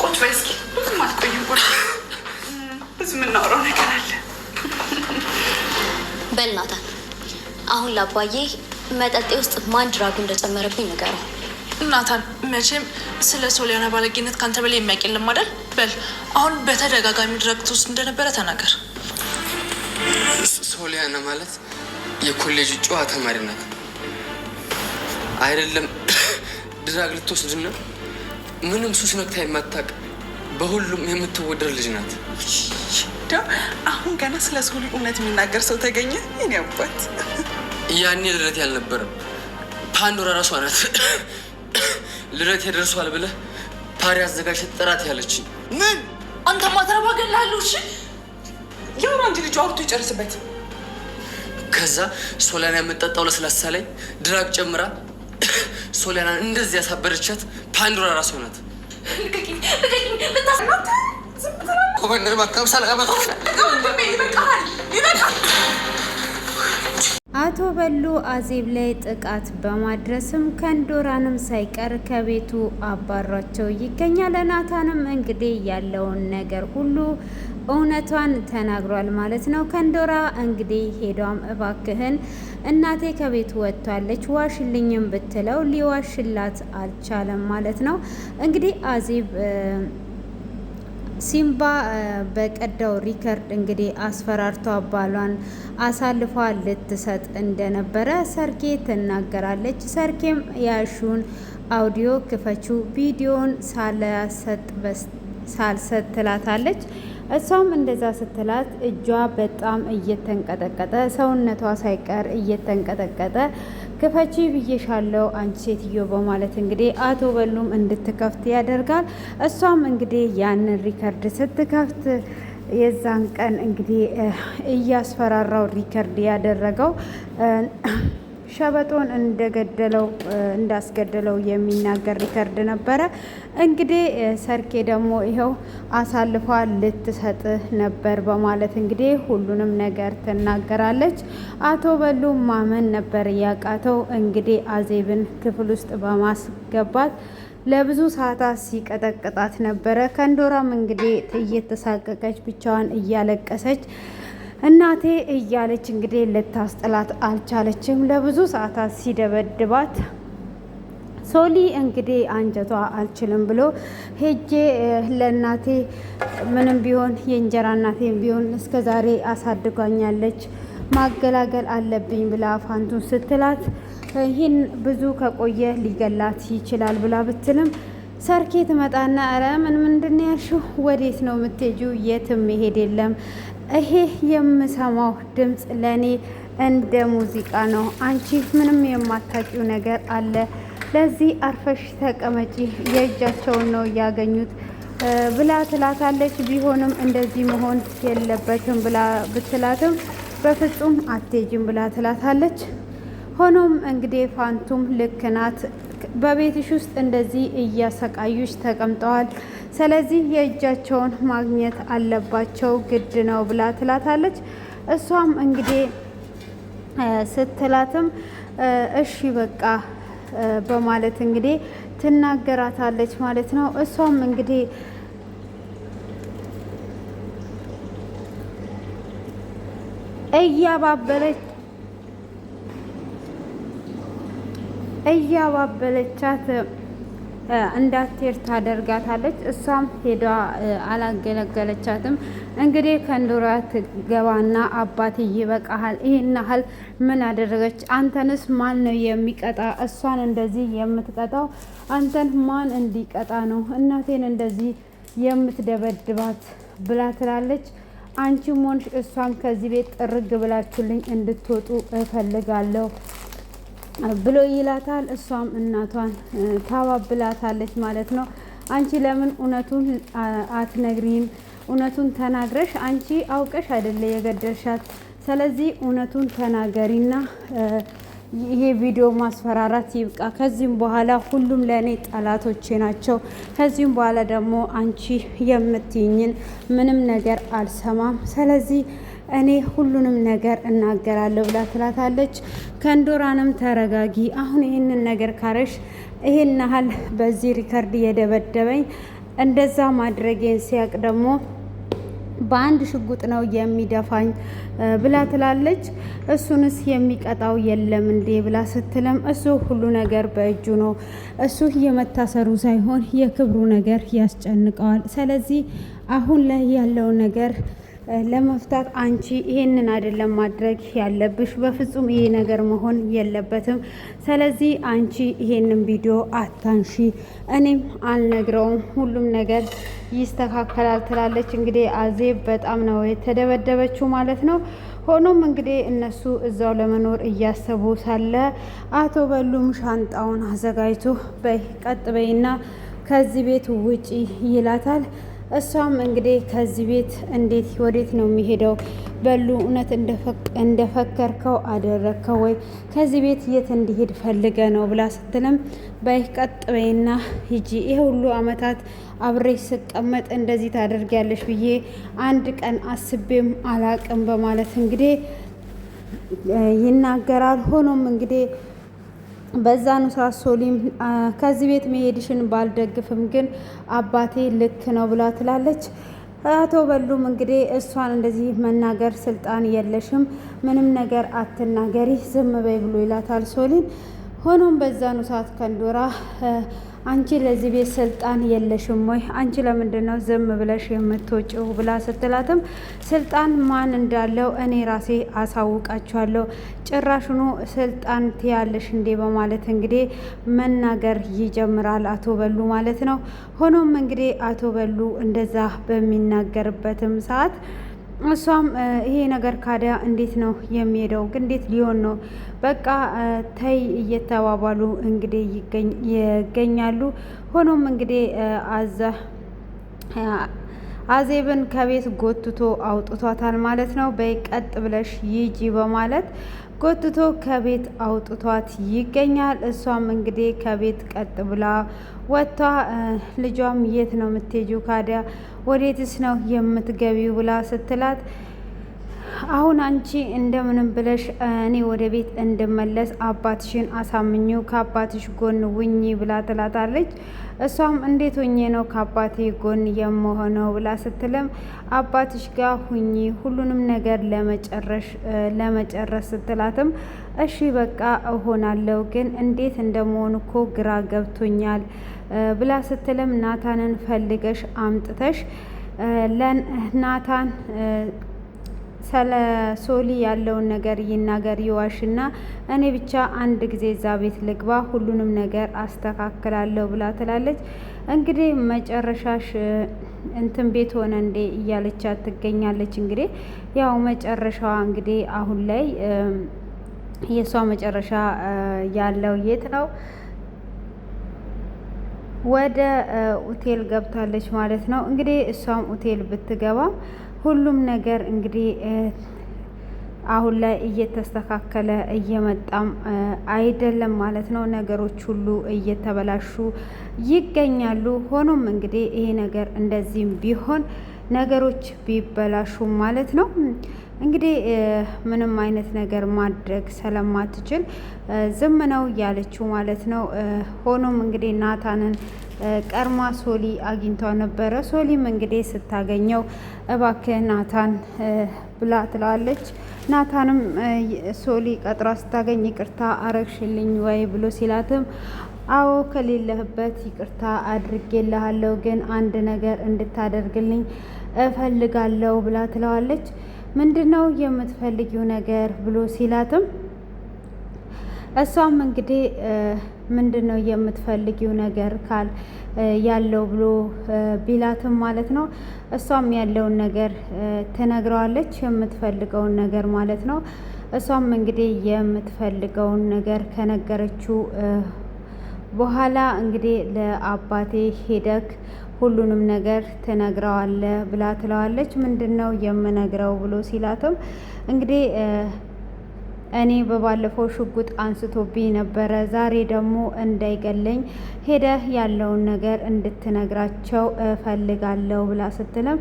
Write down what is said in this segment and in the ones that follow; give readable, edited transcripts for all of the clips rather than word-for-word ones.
ቁጭ በይ እስኪ። ብዙም አትቆይም። ቁጭ ብዙ የምናወራው ነገር አለ። በል ናታን፣ አሁን ላባዬ መጠጤ ውስጥ ማን ድራጉ እንደጨመረብኝ ንገረው። ናታን፣ መቼም ስለ ሶሊያና ባለጌነት ካንተ በላይ የሚያውቅ የለም አይደል? በል አሁን በተደጋጋሚ ድራግ ውስጥ እንደነበረ ተናገር። ሶሊያና ማለት የኮሌጅ ጨዋ ተማሪ ናት አይደለም? ድራግ ልትወስድና ምንም ሱስ ነክታ የማታውቅ በሁሉም የምትወደድ ልጅ ናት። አሁን ገና ስለ ሶሊ እውነት የሚናገር ሰው ተገኘ። የኔ አባት ያኔ ልደት ያልነበረም ፓንዶራ ራሷ ናት ልደት ያደርሷል ብለህ ፓሪ አዘጋጅተህ ጥራት ያለችኝ። ምን አንተ ማትረባ ገላለሁ። እሺ ያው አንቺ ልጅ አውርቶ ይጨርስበት። ከዛ ሶሊያና የምትጠጣው ለስላሳ ላይ ድራግ ጨምራ ሶሊያናን እንደዚህ ያሳበረቻት ፓንዶራ ራሷ ናት። ልቀቂኝ ልቀቂኝ። ልታስናት ዝም ብለህ ኮመንደር ማከም ሰላም ይበቃል ይበቃል። አቶ በሉ አዜብ ላይ ጥቃት በማድረስም ከንዶራንም ሳይቀር ከቤቱ አባሯቸው ይገኛል። ናታንም እንግዲህ ያለውን ነገር ሁሉ እውነቷን ተናግሯል ማለት ነው። ከንዶራ እንግዲህ ሄዷም እባክህን እናቴ ከቤቱ ወጥታለች ዋሽልኝም ብትለው ሊዋሽላት አልቻለም ማለት ነው። እንግዲህ አዜብ ሲምባ በቀዳው ሪከርድ እንግዲህ አስፈራርቷ ባሏን አሳልፏ ልትሰጥ እንደነበረ ሰርኬ ትናገራለች። ሰርኬም ያሹን አውዲዮ ክፈቹ ቪዲዮን ሳልሰጥ ትላታለች። እሷም እንደዛ ስትላት እጇ በጣም እየተንቀጠቀጠ ሰውነቷ ሳይቀር እየተንቀጠቀጠ ክፈቺ ብዬሻለው አንቺ ሴትዮ በማለት እንግዲህ አቶ በሉም እንድትከፍት ያደርጋል። እሷም እንግዲህ ያንን ሪከርድ ስትከፍት የዛን ቀን እንግዲህ እያስፈራራው ሪከርድ ያደረገው ሸበጦን እንዳስገደለው የሚናገር ሪከርድ ነበረ። እንግዲህ ሰርኬ ደግሞ ይኸው አሳልፏ ልትሰጥ ነበር በማለት እንግዲህ ሁሉንም ነገር ትናገራለች። አቶ በሉ ማመን ነበር ያቃተው። እንግዲህ አዜብን ክፍል ውስጥ በማስገባት ለብዙ ሰዓታት ሲቀጠቅጣት ነበረ። ከንዶራም እንግዲህ እየተሳቀቀች ብቻዋን እያለቀሰች እናቴ እያለች እንግዲህ ልታስጥላት አልቻለችም። ለብዙ ሰዓታት ሲደበድባት ሶሊ እንግዲህ አንጀቷ አልችልም ብሎ ሄጄ ለእናቴ ምንም ቢሆን የእንጀራ እናቴም ቢሆን እስከ ዛሬ አሳድጓኛለች ማገላገል አለብኝ ብላ ፋንቱን ስትላት ይህን ብዙ ከቆየ ሊገላት ይችላል ብላ ብትልም ሰርኬ ትመጣና ኧረ ምንድን ያልሽው? ወዴት ነው የምትሄጂው? የትም መሄድ የለም። ይሄ የምሰማው ድምፅ ለእኔ እንደ ሙዚቃ ነው። አንቺ ምንም የማታውቂው ነገር አለ። ለዚህ አርፈሽ ተቀመጪ፣ የእጃቸውን ነው ያገኙት ብላ ትላታለች። ቢሆንም እንደዚህ መሆን የለበትም ብላ ብትላትም በፍጹም አትሄጂም ብላ ትላታለች። ሆኖም እንግዲህ ፋንቱም ልክ ናት። በቤትሽ ውስጥ እንደዚህ እያሰቃዩሽ ተቀምጠዋል። ስለዚህ የእጃቸውን ማግኘት አለባቸው ግድ ነው ብላ ትላታለች። እሷም እንግዲህ ስትላትም እሺ በቃ በማለት እንግዲህ ትናገራታለች ማለት ነው። እሷም እንግዲህ እያባበለቻት እንዳትሄድ ታደርጋታለች። እሷም ሄዷ አላገለገለቻትም። እንግዲህ ከንዶራ ትገባና አባቴ ይበቃሃል፣ ይህን ያህል ምን አደረገች? አንተንስ ማን ነው የሚቀጣ? እሷን እንደዚህ የምትቀጣው አንተን ማን እንዲቀጣ ነው እናቴን እንደዚህ የምትደበድባት ብላ ትላለች። አንቺም ሆንሽ እሷም ከዚህ ቤት ጥርግ ብላችሁልኝ እንድትወጡ እፈልጋለሁ ብሎ ይላታል። እሷም እናቷን ታባብላታለች ማለት ነው። አንቺ ለምን እውነቱን አትነግሪም? እውነቱን ተናግረሽ አንቺ አውቀሽ አይደለ የገደልሻት። ስለዚህ እውነቱን ተናገሪና ይሄ ቪዲዮ ማስፈራራት ይብቃ። ከዚህም በኋላ ሁሉም ለእኔ ጠላቶቼ ናቸው። ከዚህም በኋላ ደግሞ አንቺ የምትይኝን ምንም ነገር አልሰማም። ስለዚህ እኔ ሁሉንም ነገር እናገራለሁ ብላ ትላታለች። ከንዶራንም ተረጋጊ፣ አሁን ይህንን ነገር ካረሽ ይሄን ያህል በዚህ ሪከርድ የደበደበኝ እንደዛ ማድረጌን ሲያቅ ደግሞ በአንድ ሽጉጥ ነው የሚደፋኝ ብላ ትላለች። እሱንስ የሚቀጣው የለም እንዴ ብላ ስትልም እሱ ሁሉ ነገር በእጁ ነው፣ እሱ የመታሰሩ ሳይሆን የክብሩ ነገር ያስጨንቀዋል። ስለዚህ አሁን ላይ ያለው ነገር ለመፍታት አንቺ ይሄንን አይደለም ማድረግ ያለብሽ፣ በፍጹም ይሄ ነገር መሆን የለበትም። ስለዚህ አንቺ ይሄንን ቪዲዮ አታንሺ፣ እኔም አልነግረውም፣ ሁሉም ነገር ይስተካከላል ትላለች። እንግዲህ አዜብ በጣም ነው የተደበደበችው ማለት ነው። ሆኖም እንግዲህ እነሱ እዛው ለመኖር እያሰቡ ሳለ አቶ በሉም ሻንጣውን አዘጋጅቶ በይ ቀጥ በይና ከዚህ ቤት ውጪ ይላታል። እሷም እንግዲህ ከዚህ ቤት እንዴት ወዴት ነው የሚሄደው? በሉ እውነት እንደፈከርከው አደረግከው ወይ? ከዚህ ቤት የት እንዲሄድ ፈልገ ነው ብላ ስትልም በይ ቀጥ በይና ሂጂ፣ ይሄ ሁሉ አመታት አብሬሽ ስቀመጥ እንደዚህ ታደርጊያለሽ ብዬ አንድ ቀን አስቤም አላቅም በማለት እንግዲህ ይናገራል። ሆኖም እንግዲህ በዛኑ ሰዓት ሶሊም ከዚህ ቤት መሄድሽን ባልደግፍም ግን አባቴ ልክ ነው ብላ ትላለች። አቶ በሉም እንግዲህ እሷን እንደዚህ መናገር ስልጣን የለሽም፣ ምንም ነገር አትናገሪ፣ ዝም በይ ብሎ ይላታል ሶሊን። ሆኖም በዛኑ ሰዓት ከንዶራ አንቺ ለዚህ ቤት ስልጣን የለሽም ወይ? አንቺ ለምንድን ነው ዝም ብለሽ የምትወጪው? ብላ ስትላትም ስልጣን ማን እንዳለው እኔ ራሴ አሳውቃችኋለሁ፣ ጭራሽኑ ስልጣን ትያለሽ እንዴ? በማለት እንግዲህ መናገር ይጀምራል አቶ በሉ ማለት ነው። ሆኖም እንግዲህ አቶ በሉ እንደዛ በሚናገርበትም ሰዓት እሷም ይሄ ነገር ካዲያ እንዴት ነው የሚሄደው? ግን እንዴት ሊሆን ነው? በቃ ተይ እየተባባሉ እንግዲህ ይገኛሉ። ሆኖም እንግዲህ አዜብን ከቤት ጎትቶ አውጥቷታል ማለት ነው። በይ ቀጥ ብለሽ ይጂ በማለት ጎትቶ ከቤት አውጥቷት ይገኛል። እሷም እንግዲህ ከቤት ቀጥ ብላ ወጥታ ልጇም የት ነው የምትሄጂው? ካዲያ ወዴትስ ነው የምትገቢው? ብላ ስትላት አሁን አንቺ እንደምንም ብለሽ እኔ ወደ ቤት እንድመለስ አባትሽን አሳምኚው፣ ከአባትሽ ጎን ውኚ ብላ ትላታለች። እሷም እንዴት ሆኜ ነው ከአባቴ ጎን የምሆነው ብላ ስትልም አባትሽ ጋር ሁኚ ሁሉንም ነገር ለመጨረስ ስትላትም እሺ በቃ እሆናለሁ፣ ግን እንዴት እንደመሆን እኮ ግራ ገብቶኛል ብላ ስትልም ናታንን ፈልገሽ አምጥተሽ ለናታን ስለ ሶሊ ያለውን ነገር ይናገር ይዋሽና እኔ ብቻ አንድ ጊዜ እዛ ቤት ልግባ፣ ሁሉንም ነገር አስተካክላለሁ ብላ ትላለች። እንግዲህ መጨረሻሽ እንትን ቤት ሆነ እንዴ እያለቻት ትገኛለች። እንግዲህ ያው መጨረሻዋ እንግዲህ አሁን ላይ የእሷ መጨረሻ ያለው የት ነው? ወደ ሆቴል ገብታለች ማለት ነው። እንግዲህ እሷም ሆቴል ብትገባ ሁሉም ነገር እንግዲህ አሁን ላይ እየተስተካከለ እየመጣም አይደለም ማለት ነው። ነገሮች ሁሉ እየተበላሹ ይገኛሉ። ሆኖም እንግዲህ ይሄ ነገር እንደዚህም ቢሆን ነገሮች ቢበላሹም ማለት ነው እንግዲህ ምንም አይነት ነገር ማድረግ ስለማትችል ዝም ነው ያለችው ማለት ነው። ሆኖም እንግዲህ ናታንን ቀርማ ሶሊ አግኝቷ ነበረ። ሶሊም እንግዲህ ስታገኘው እባክህ ናታን ብላ ትለዋለች። ናታንም ሶሊ ቀጥሯ ስታገኝ ይቅርታ አረግሽልኝ ወይ ብሎ ሲላትም አዎ ከሌለህበት ይቅርታ አድርጌልሃለሁ፣ ግን አንድ ነገር እንድታደርግልኝ እፈልጋለሁ ብላ ትለዋለች። ምንድነው የምትፈልጊው ነገር ብሎ ሲላትም እሷም እንግዲህ ምንድነው የምትፈልጊው ነገር ካል ያለው ብሎ ቢላትም ማለት ነው። እሷም ያለውን ነገር ትነግረዋለች፣ የምትፈልገውን ነገር ማለት ነው። እሷም እንግዲህ የምትፈልገውን ነገር ከነገረችው በኋላ እንግዲህ ለአባቴ ሄደክ ሁሉንም ነገር ትነግረዋለ ብላ ትለዋለች። ምንድን ነው የምነግረው ብሎ ሲላትም እንግዲህ እኔ በባለፈው ሽጉጥ አንስቶብኝ ነበረ፣ ዛሬ ደግሞ እንዳይገለኝ ሄደህ ያለውን ነገር እንድትነግራቸው እፈልጋለሁ ብላ ስትልም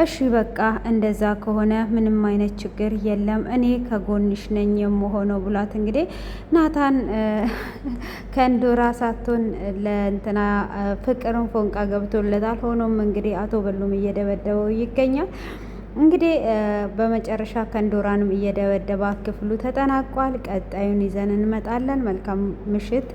እሺ በቃ እንደዛ ከሆነ ምንም አይነት ችግር የለም እኔ ከጎንሽ ነኝ የምሆነው ብሏት እንግዲህ ናታን ከእንዶራ ሳትሆን ለእንትና ፍቅርን ፎንቃ ገብቶለታል። ሆኖም እንግዲህ አቶ በሉም እየደበደበው ይገኛል። እንግዲህ በመጨረሻ ከንዶራንም እየደበደባ ክፍሉ ተጠናቋል። ቀጣዩን ይዘን እንመጣለን። መልካም ምሽት።